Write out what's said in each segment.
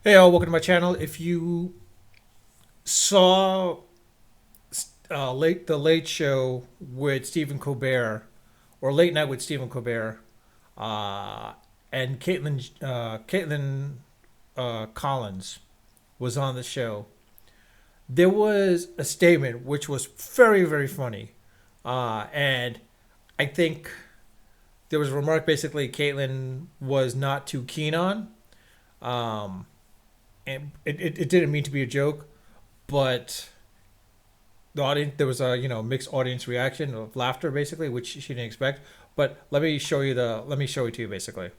Hey, all, welcome to my channel. If you saw the Late Show with Stephen Colbert, or Late Night with Stephen Colbert, uh, and Caitlin Collins was on the show, there was a statement which was very, very funny, and I think there was a remark basically Caitlin was not too keen on, um, and it didn't mean to be a joke, but the audience there was a mixed audience reaction of laughter basically, which she didn't expect. But let me show it to you basically.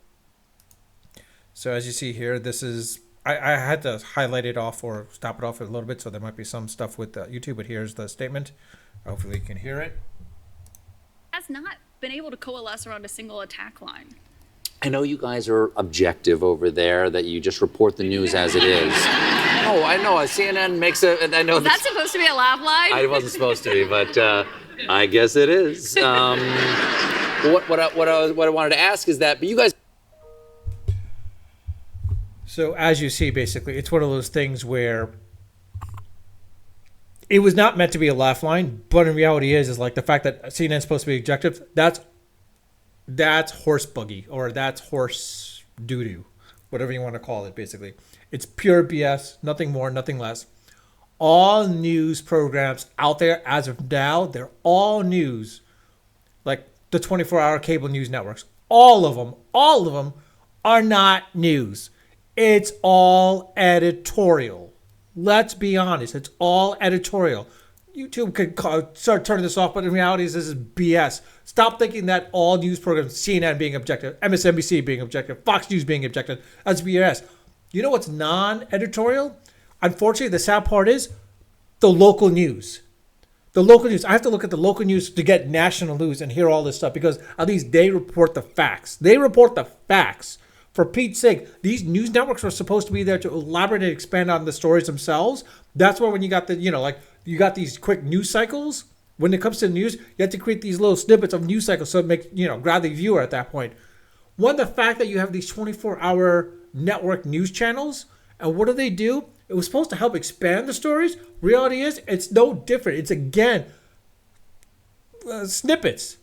So as you see here, this is I had to highlight it off or stop it off a little bit, so there might be some stuff with YouTube. But here's the statement. Hopefully you can hear it. Has not been able to coalesce around a single attack line. I know you guys are objective over there, that you just report the news as it is. No, I know. CNN makes a, and I know Is that supposed to be a laugh line? I wasn't supposed to be, but I guess it is. What I wanted to ask is that, but you guys. So as you see, basically, it's one of those things where it was not meant to be a laugh line, but in reality is like the fact that CNN is supposed to be objective. That's horse buggy, or that's horse doo doo, whatever you want to call it. Basically, it's pure BS, nothing more, nothing less. All news programs out there as of now, they're all news, like the 24-hour cable news networks. All of them are not news. It's all editorial. Let's be honest. It's all editorial. YouTube could start turning this off, but in reality, this is BS. Stop thinking that all news programs, CNN being objective, MSNBC being objective, Fox News being objective, that's BS. You know what's non-editorial? Unfortunately, the sad part is the local news. The local news. I have to look at the local news to get national news and hear all this stuff because at least they report the facts. They report the facts. For Pete's sake, these news networks are supposed to be there to elaborate and expand on the stories themselves. That's why when you got you got these quick news cycles. When it comes to the news, you have to create these little snippets of news cycles so it makes, grab the viewer at that point. One, the fact that you have these 24-hour network news channels, and what do? It was supposed to help expand the stories. Reality is, it's no different. It's again snippets,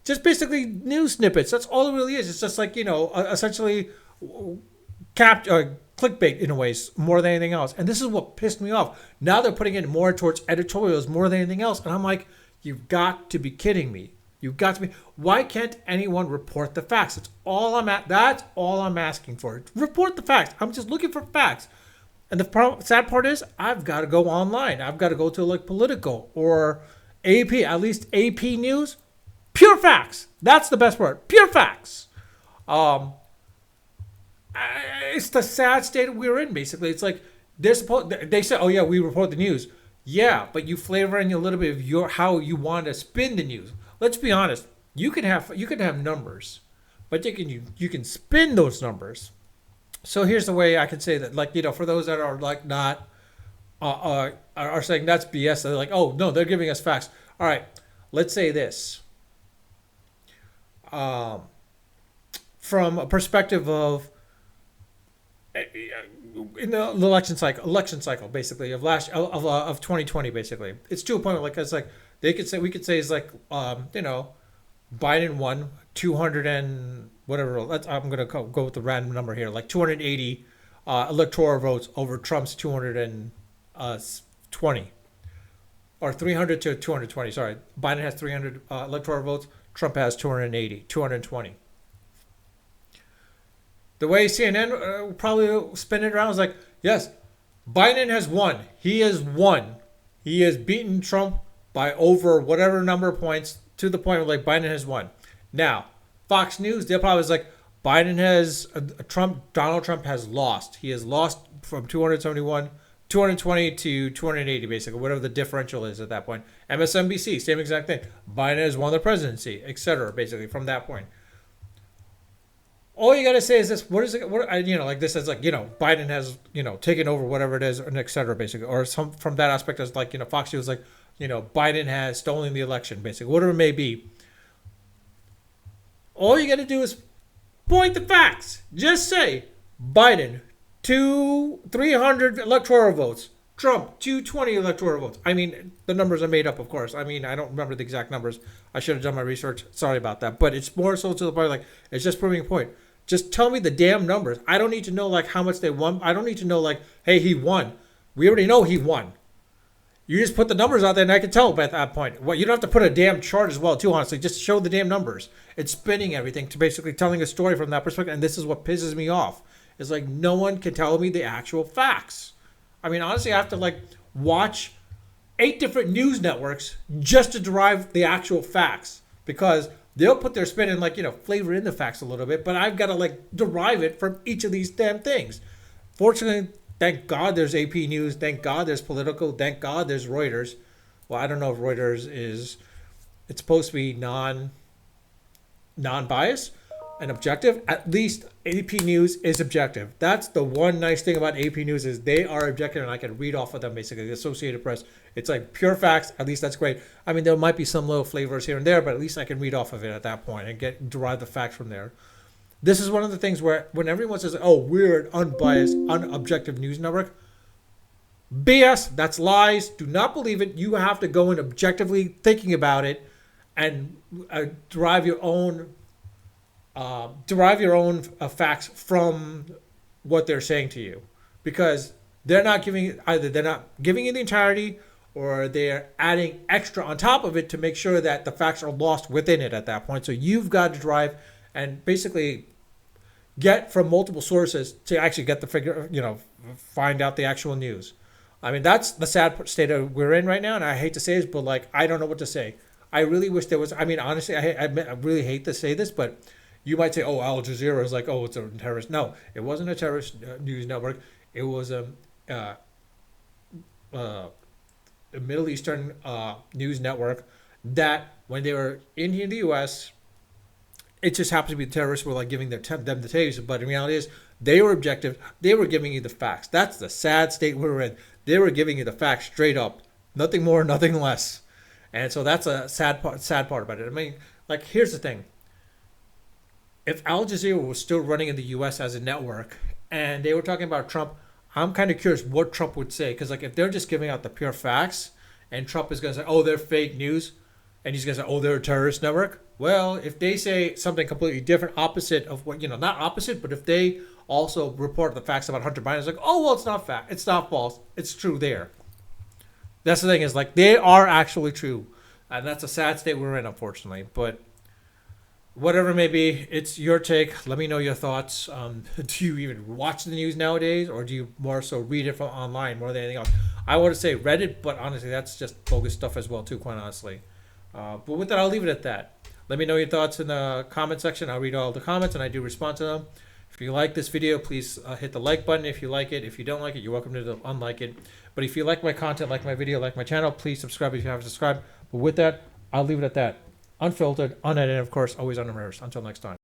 just basically news snippets. That's all it really is. It's just like essentially clickbait in a way more than anything else. And this is what pissed me off. Now they're putting it more towards editorials more than anything else, and I'm like, you've got to be kidding me. You've got to be. Why can't anyone report the facts? That's all I'm asking for. Report the facts. I'm just looking for facts. And the sad part is, I've got to go online. I've got to go to like Politico or AP, at least AP News. Pure facts. That's the best word. Pure facts. It's the sad state we're in. Basically, it's like they say, "Oh yeah, we report the news." Yeah, but you flavor in a little bit of how you want to spin the news. Let's be honest. You can have numbers, but you can spin those numbers. So here's the way I can say that, for those that are like not are saying that's BS. They're like, oh no, they're giving us facts. All right, let's say this from a perspective of in the election cycle basically of 2020 basically. It's to a point where it's like we could say it's like Biden won 200 and whatever. I'm gonna go with the random number here, like 280 electoral votes over Trump's 220, or 300 to 220. Sorry, Biden has 300 electoral votes. Trump has 220. The way CNN probably spin it around is like, yes, Biden has won. He has won. He has beaten Trump by over whatever number of points, to the point where Biden has won. Now, Fox News, they'll probably like, Donald Trump has lost. He has lost from 220 to 280, basically, whatever the differential is at that point. MSNBC, same exact thing. Biden has won the presidency, etc. Basically, from that point. All you gotta say is this: what is it? This is Biden has taken over whatever it is, and etc. Basically, or some from that aspect as Fox News Biden has stolen the election, basically, whatever it may be. All you gotta do is point the facts. Just say Biden 300 electoral votes. Trump, 220 electoral votes. I mean, the numbers are made up, of course. I mean, I don't remember the exact numbers. I should have done my research. Sorry about that. But it's more so to the point, like, it's just proving a point. Just tell me the damn numbers. I don't need to know, like, how much they won. I don't need to know, like, hey, he won. We already know he won. You just put the numbers out there and I can tell at that point. Well, you don't have to put a damn chart as well, too, honestly. Just show the damn numbers. It's spinning everything to basically telling a story from that perspective. And this is what pisses me off. It's like no one can tell me the actual facts. I mean, honestly, I have to like watch 8 different news networks just to derive the actual facts because they'll put their spin and like, flavor in the facts a little bit, but I've got to like derive it from each of these damn things. Fortunately, thank God there's AP News. Thank God there's Political. Thank God there's Reuters. Well, I don't know if Reuters it's supposed to be non-biased and objective. At least AP News is objective. That's the one nice thing about AP News is they are objective and I can read off of them basically. The Associated Press, it's like pure facts. At least that's great. I mean, there might be some little flavors here and there, but at least I can read off of it at that point and derive the facts from there. This is one of the things where when everyone says, oh, we're an unbiased, unobjective news network, BS, that's lies. Do not believe it. You have to go in objectively thinking about it and derive your own facts from what they're saying to you, because they're not giving you the entirety, or they're adding extra on top of it to make sure that the facts are lost within it at that point. So you've got to drive and basically get from multiple sources to actually get the figure, find out the actual news. I mean, that's the sad state we're in right now, and I hate to say this, but like I don't know what to say. I really wish there was. I mean, honestly, I really hate to say this, but you might say, "Oh, Al Jazeera is like, oh, it's a terrorist." No, it wasn't a terrorist news network. It was a Middle Eastern news network that, when they were in here in the U.S., it just happened to be the terrorists were like giving them the tapes. But in reality, is they were objective. They were giving you the facts. That's the sad state we're in. They were giving you the facts straight up, nothing more, nothing less. And so that's a sad part about it. I mean, like, here's the thing. If Al Jazeera was still running in the U.S. as a network and they were talking about Trump, I'm kind of curious what Trump would say. Because, like, if they're just giving out the pure facts and Trump is going to say, oh, they're fake news, and he's going to say, oh, they're a terrorist network. Well, if they say something completely different, opposite of what, not opposite, but if they also report the facts about Hunter Biden, it's like, oh, well, it's not fact. It's not false. It's true there. That's the thing is, like, they are actually true. And that's a sad state we're in, unfortunately. But whatever it may be, it's your take. Let me know your thoughts. Do you even watch the news nowadays, or do you more so read it from online more than anything else? I would say Reddit, but honestly, that's just bogus stuff as well, too, quite honestly. But with that, I'll leave it at that. Let me know your thoughts in the comment section. I'll read all the comments, and I do respond to them. If you like this video, please hit the like button if you like it. If you don't like it, you're welcome to unlike it. But if you like my content, like my video, like my channel, please subscribe if you haven't subscribed. But with that, I'll leave it at that. Unfiltered, unedited, of course, always unrehearsed. Until next time.